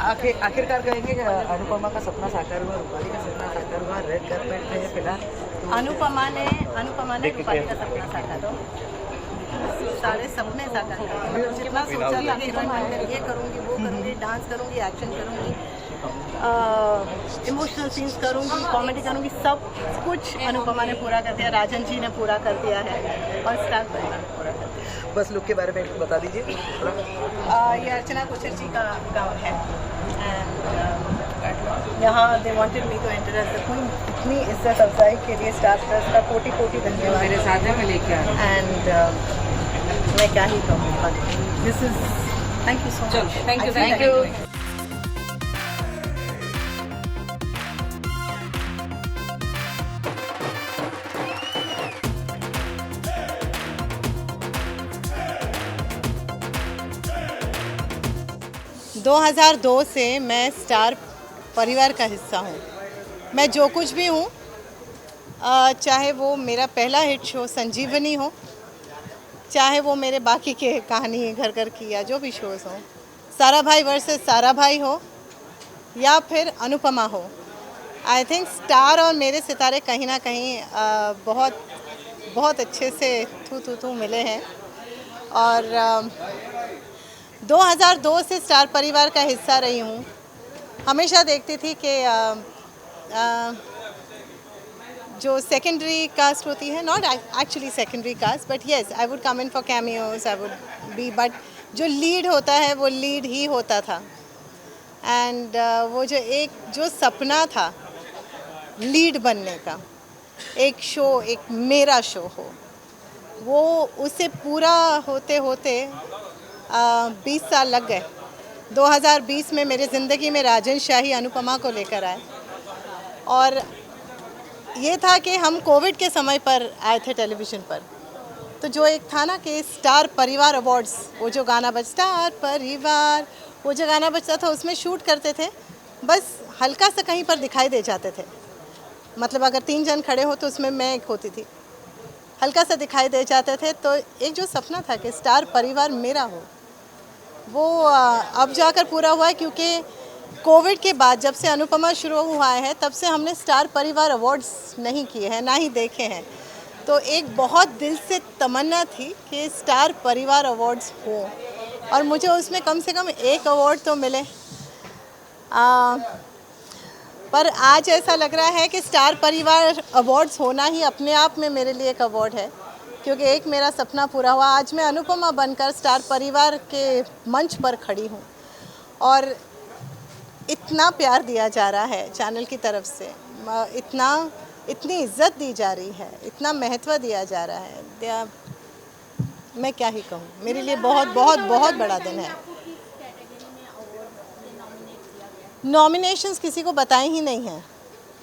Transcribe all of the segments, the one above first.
आखिरकार कहेंगे कि अनुपमा का सपना साकार हुआ, रूपाली का सपना साकार हुआ, रेड कार्पेट पे फिलहाल अनुपमा ने रूपाली का सपना साकार हो, सारे सपने साकार कर जितना सोचा था हीरोइन बनकर ये करूँगी, वो करूँगी, डांस करूँगी, एक्शन करूँगी, इमोशनल सीन्स करूँगी, कॉमेडी करूँगी, सब कुछ अनुपमा ने पूरा कर दिया, राजन जी ने पूरा कर दिया है और स्टार परिवार ने पूरा कर दिया। बस लुक के बारे में बता दीजिए थोड़ा। ये अर्चना कोचर जी का गाँव है एंड यहाँ they wanted me to enter as the queen. इतनी इज्जत अफजाई के लिए स्टार प्लस का कोटि कोटि धन्यवाद मेरे साथ में लेके एंड मैं क्या ही कहूँ, but this is thank you so much. Thank you. 2002 से मैं स्टार परिवार का हिस्सा हूँ। मैं जो कुछ भी हूँ, चाहे वो मेरा पहला हिट शो संजीवनी हो, चाहे वो मेरे बाकी के कहानी घर घर की या जो भी शोज़ हों, सारा भाई वर्सेस सारा भाई हो या फिर अनुपमा हो, आई थिंक स्टार और मेरे सितारे कहीं ना कहीं बहुत अच्छे से थू मिले हैं। और 2002 से स्टार परिवार का हिस्सा रही हूँ। हमेशा देखती थी कि जो सेकेंडरी कास्ट होती है, not actually secondary cast, but yes I would come in for cameos, I would be, but जो लीड होता है वो लीड ही होता था। एंड वो जो सपना था लीड बनने का, एक शो, एक मेरा शो हो, वो उसे पूरा होते होते 20 साल लग गए। 2020 में मेरे ज़िंदगी में राजन शाही अनुपमा को लेकर आए और ये था कि हम कोविड के समय पर आए थे टेलीविज़न पर, तो जो एक था ना कि स्टार परिवार अवार्ड्स, वो जो गाना स्टार परिवार, वो जो गाना बजता था उसमें शूट करते थे, बस हल्का सा कहीं पर दिखाई दे जाते थे। मतलब अगर 3 जन खड़े हो तो उसमें मैं एक होती थी, हल्का सा दिखाई दे जाते थे। तो एक जो सपना था कि स्टार परिवार मेरा हो, वो अब जाकर पूरा हुआ है, क्योंकि कोविड के बाद जब से अनुपमा शुरू हुआ है तब से हमने स्टार परिवार अवार्ड्स नहीं किए हैं, ना ही देखे हैं। तो एक बहुत दिल से तमन्ना थी कि स्टार परिवार अवार्ड्स हो और मुझे उसमें कम से कम एक अवार्ड तो मिले। पर आज ऐसा लग रहा है कि स्टार परिवार अवार्ड्स होना ही अपने आप में मेरे लिए एक अवार्ड है, क्योंकि एक मेरा सपना पूरा हुआ। आज मैं अनुपमा बनकर स्टार परिवार के मंच पर खड़ी हूँ और इतना प्यार दिया जा रहा है चैनल की तरफ से, इतनी इज्जत दी जा रही है, इतना महत्व दिया जा रहा है, मैं क्या ही कहूँ। मेरे लिए बहुत बहुत बहुत बड़ा दिन है। नॉमिनेशंस किसी को बताए ही नहीं हैं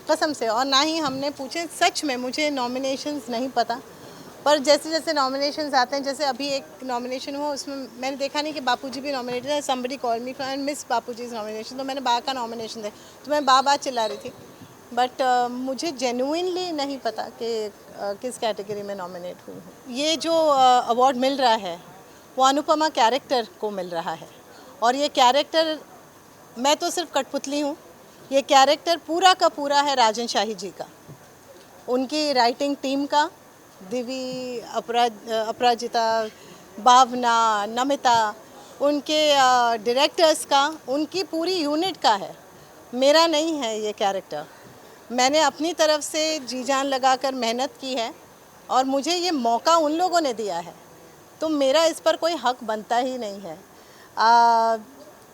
कसम से, और ना ही हमने पूछे। सच में मुझे नॉमिनेशंस नहीं पता, पर जैसे जैसे नॉमिनेशंस आते हैं, जैसे अभी एक नॉमिनेशन हुआ उसमें मैंने देखा नहीं कि बापूजी भी नॉमिनेटेड है। Somebody call me and miss Bapuji's nomination, तो मैंने बा का नॉमिनेशन देखा तो मैं बा चिल्ला रही थी। बट मुझे जेन्युइनली नहीं पता कि किस कैटेगरी में नॉमिनेट हुई हूँ। ये जो अवार्ड मिल रहा है वो अनुपमा कैरेक्टर को मिल रहा है, और ये कैरेक्टर, मैं तो सिर्फ कठपुतली हूँ, ये कैरेक्टर पूरा का पूरा है राजन शाही जी का, उनकी राइटिंग टीम का, दिवी, अपराजिता, भावना, नमिता, उनके डायरेक्टर्स का, उनकी पूरी यूनिट का है। मेरा नहीं है ये कैरेक्टर। मैंने अपनी तरफ से जी जान लगाकर मेहनत की है और मुझे ये मौका उन लोगों ने दिया है, तो मेरा इस पर कोई हक बनता ही नहीं है।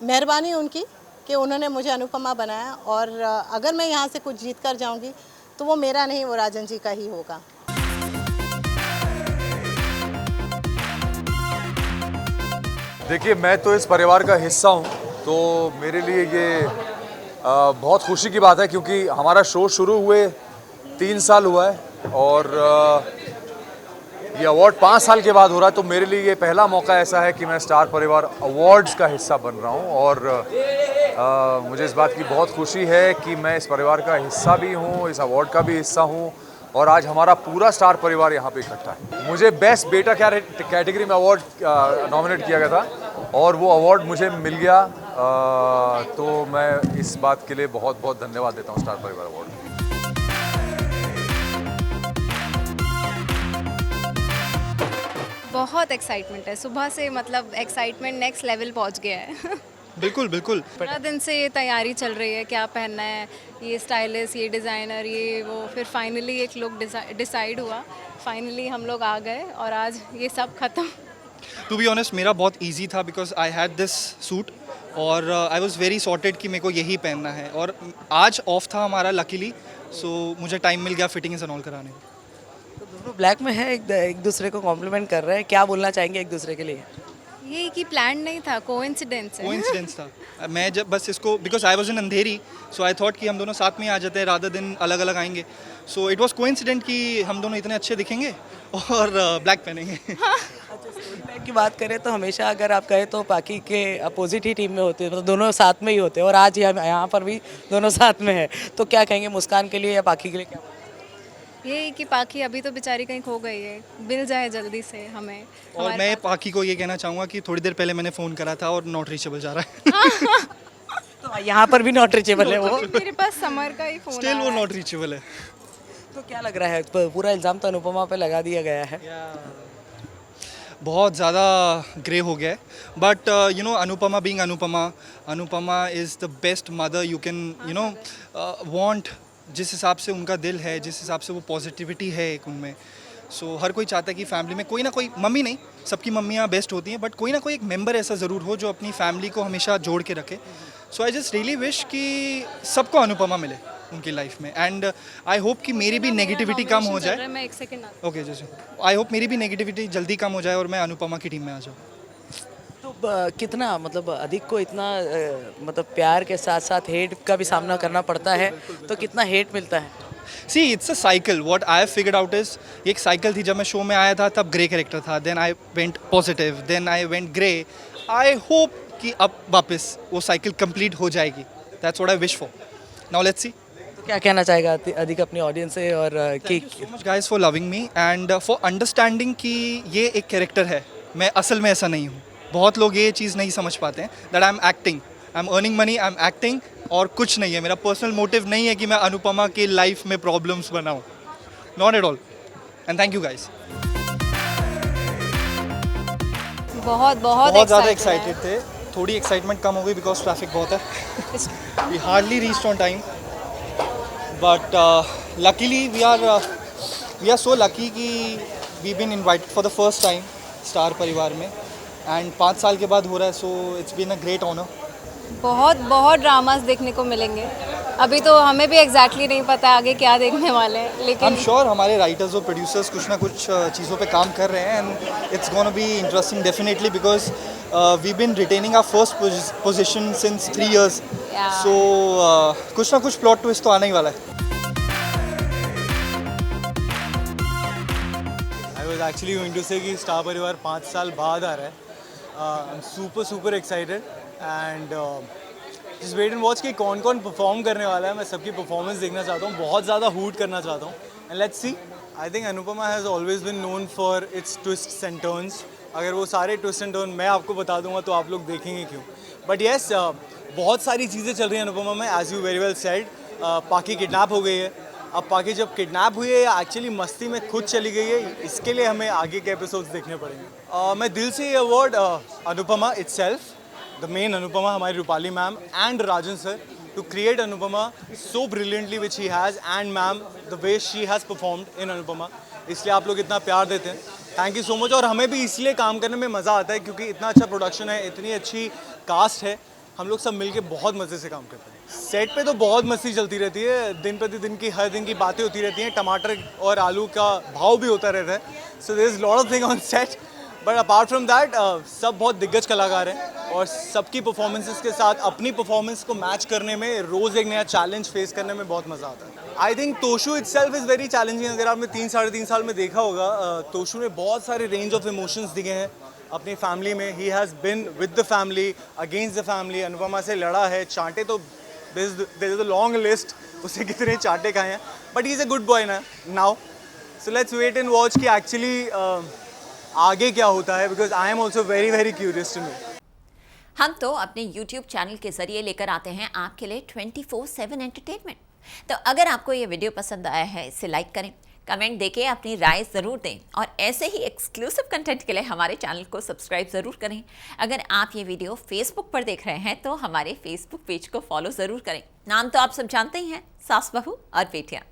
मेहरबानी उनकी कि उन्होंने मुझे अनुपमा बनाया, और अगर मैं यहाँ से कुछ जीत कर जाऊँगी तो वो मेरा नहीं, वो राजन जी का ही होगा। देखिए, मैं तो इस परिवार का हिस्सा हूँ, तो मेरे लिए ये बहुत खुशी की बात है, क्योंकि हमारा शो शुरू हुए 3 साल हुआ है और ये अवार्ड 5 साल के बाद हो रहा है। तो मेरे लिए ये पहला मौका ऐसा है कि मैं स्टार परिवार अवार्ड्स का हिस्सा बन रहा हूँ, और मुझे इस बात की बहुत खुशी है कि मैं इस परिवार का हिस्सा भी हूँ, इस अवार्ड का भी हिस्सा हूँ, और आज हमारा पूरा स्टार परिवार यहाँ पे इकट्ठा है। मुझे बेस्ट बेटा कैटेगरी में अवार्ड नॉमिनेट किया गया था और वो अवार्ड मुझे मिल गया तो मैं इस बात के लिए बहुत बहुत धन्यवाद देता हूँ स्टार परिवार अवार्ड को। बहुत एक्साइटमेंट है सुबह से, मतलब एक्साइटमेंट नेक्स्ट लेवल पहुंच गया है। बिल्कुल बिल्कुल। 15 दिन से ये तैयारी चल रही है, क्या पहनना है, ये स्टाइलिस्ट, ये डिज़ाइनर, ये वो, फिर फाइनली एक लुक डिसाइड हुआ, फाइनली हम लोग आ गए और आज ये सब ख़त्म। टू बी ऑनेस्ट मेरा बहुत इजी था because I had this suit और आई वाज वेरी सॉर्टेड कि मेरे को यही पहनना है और आज ऑफ था हमारा लकीली, सो मुझे टाइम मिल गया फिटिंग्स एंड ऑल कराने को। तो दोनों ब्लैक में है, एक दूसरे को कॉम्प्लीमेंट कर रहे हैं, क्या बोलना चाहेंगे एक दूसरे के लिए? ये कि प्लान नहीं था, कोइंसिडेंस है। कोइंसिडेंस था। मैं जब बस इसको because I was in Andheri, so I thought कि हम दोनों साथ में आ जाते हैं, रादर दिन अलग अलग आएंगे। सो इट वाज कोइंसिडेंट कि हम दोनों इतने अच्छे दिखेंगे और ब्लैक पहनेंगे। अच्छा, स्टोरी लाइन की बात करें तो हमेशा अगर आप कहें तो पाकी के अपोजिट ही टीम में होते हैं, मतलब दोनों साथ में ही होते हैं और आज यहाँ पर भी दोनों साथ में है, तो क्या कहेंगे मुस्कान के लिए या पाकी के लिए क्या? ये कि पाखी अभी तो बेचारी कहीं खो गई है, मिल जाए जल्दी से हमें। और हमारे मैं पास- पाखी को ये कहना चाहूँगा कि थोड़ी देर पहले मैंने फ़ोन करा था और नॉट रीचेबल जा रहा है। तो यहाँ पर भी नॉट रीचेबल है वो। मेरे पास समर का ही फोन स्टिल वो नॉट रीचेबल है। तो क्या लग रहा है, पूरा इल्ज़ाम तो अनुपमा पे लगा दिया गया है। बहुत ज़्यादा ग्रे हो गया है but you know Anupama being Anupama is the best mother you can you know want. जिस हिसाब से उनका दिल है, जिस हिसाब से वो पॉजिटिविटी है एक उनमें, सो हर कोई चाहता है कि फैमिली में कोई ना कोई, मम्मी नहीं सबकी मम्मियाँ बेस्ट होती हैं, बट कोई ना कोई एक मेंबर ऐसा ज़रूर हो जो अपनी फैमिली को हमेशा जोड़ के रखे। सो आई जस्ट रियली विश कि सबको अनुपमा मिले उनकी लाइफ में एंड आई होप कि मेरी भी नेगेटिविटी कम हो जाए। मैं एक सेकंड ओके जैसे आई होप मेरी भी नेगेटिविटी जल्दी कम हो जाए और मैं अनुपमा की टीम में आ जाऊँ। तो कितना मतलब अधिक को इतना मतलब प्यार के साथ साथ हेट का भी सामना करना पड़ता है, तो कितना हेट मिलता है? See it's a cycle, what I have figured out is, ये एक साइकिल थी। जब मैं शो में आया था तब ग्रे कैरेक्टर था, then I went positive, then I went grey. I hope कि अब वापस वो साइकिल कंप्लीट हो जाएगी। That's what I wish for. Now let's see. तो क्या कहना चाहेगा अधिक अपनी ऑडियंस से और कि so much guys for loving me and for understanding कि ये एक कैरेक्टर है, मैं असल में ऐसा नहीं हूँ। बहुत लोग ये चीज़ नहीं समझ पाते हैं that I am acting, I am earning money, I am acting और कुछ नहीं है। मेरा पर्सनल मोटिव नहीं है कि मैं अनुपमा की लाइफ में प्रॉब्लम्स बनाऊँ, not at all. And thank you guys. बहुत बहुत ज़्यादा excited है। एक्साइटेड थे, थोड़ी एक्साइटमेंट कम हो गई बिकॉज ट्रैफिक बहुत है। We hardly reached on time but luckily we are so lucky कि we been invited for the first time star Parivaar में एंड 5 साल के बाद हो रहा है, so it's been a great honour. बहुत बहुत ड्रामास देखने को मिलेंगे। अभी तो हमें भी एग्जैक्टली नहीं पता आगे क्या देखने वाले हैं, आई एम लेकिन श्योर हमारे राइटर्स और प्रोड्यूसर्स कुछ ना कुछ चीज़ों पे काम कर रहे हैं and it's gonna be interesting definitely because we been retaining our first position since 3 years। Yeah. So कुछ ना कुछ प्लॉट ट्विस्ट तो आने ही वाला है। I was actually going to say कि स्टार परिवार 5 साल बाद आ रहा है। I'm super excited and just wait and watch कि कौन कौन परफॉर्म करने वाला है। मैं सबकी परफॉर्मेंस देखना चाहता हूँ, बहुत ज़्यादा हूट करना चाहता हूँ and let's see. I think Anupama has always been known for its twists and turns. अगर वो सारे ट्विस्ट एंड टर्न मैं आपको बता दूंगा तो आप लोग देखेंगे क्यों। बट येस बहुत सारी चीज़ें चल रही हैं अनुपमा में, as you very well said. Pakhi kidnap हो गई है। अब पाकी जब किडनैप हुई है या एक्चुअली मस्ती में खुद चली गई है, इसके लिए हमें आगे के एपिसोड्स देखने पड़ेंगे। मैं दिल से ये award Anupamaa itself, the main Anupamaa, हमारी Rupali ma'am and Rajan sir, to create Anupamaa so brilliantly which he has and ma'am the way she has performed in Anupamaa. इसलिए आप लोग इतना प्यार देते हैं, थैंक यू सो मच। और हमें भी इसलिए काम करने में मज़ा आता है क्योंकि इतना अच्छा प्रोडक्शन है, इतनी अच्छी कास्ट है, हम लोग सब मिलके बहुत मज़े से काम करते हैं। सेट पे तो बहुत मस्ती चलती रहती है, दिन प्रतिदिन की हर दिन की बातें होती रहती हैं, टमाटर और आलू का भाव भी होता रहता है। So there is lot of thing on set, but apart from that सब बहुत दिग्गज कलाकार हैं और सबकी परफॉर्मेंसेस के साथ अपनी परफॉर्मेंस को मैच करने में, रोज़ एक नया चैलेंज फेस करने में बहुत मज़ा आता है। I think Toshu itself is very challenging. अगर आपने 3-3.5 साल में देखा होगा, तोशु ने बहुत सारे रेंज ऑफ इमोशंस दिए हैं अपनी फैमिली में। He has been with the family, against the family, Anupama से लड़ा है, चांटे तो there is a long list, उसे कितने चांटे खाए हैं, but he is a good boy now. So let's wait and watch कि एक्चुअली आगे क्या होता है, because I am also very curious to know. हम तो अपने YouTube चैनल के जरिए लेकर आते हैं आपके लिए 24/7 एंटरटेनमेंट। तो अगर आपको ये वीडियो पसंद आया है, इसे लाइक करें, कमेंट देके अपनी राय ज़रूर दें और ऐसे ही एक्सक्लूसिव कंटेंट के लिए हमारे चैनल को सब्सक्राइब ज़रूर करें। अगर आप ये वीडियो फेसबुक पर देख रहे हैं तो हमारे फेसबुक पेज को फॉलो ज़रूर करें। नाम तो आप सब जानते ही हैं, सास बहू और बेटियाँ।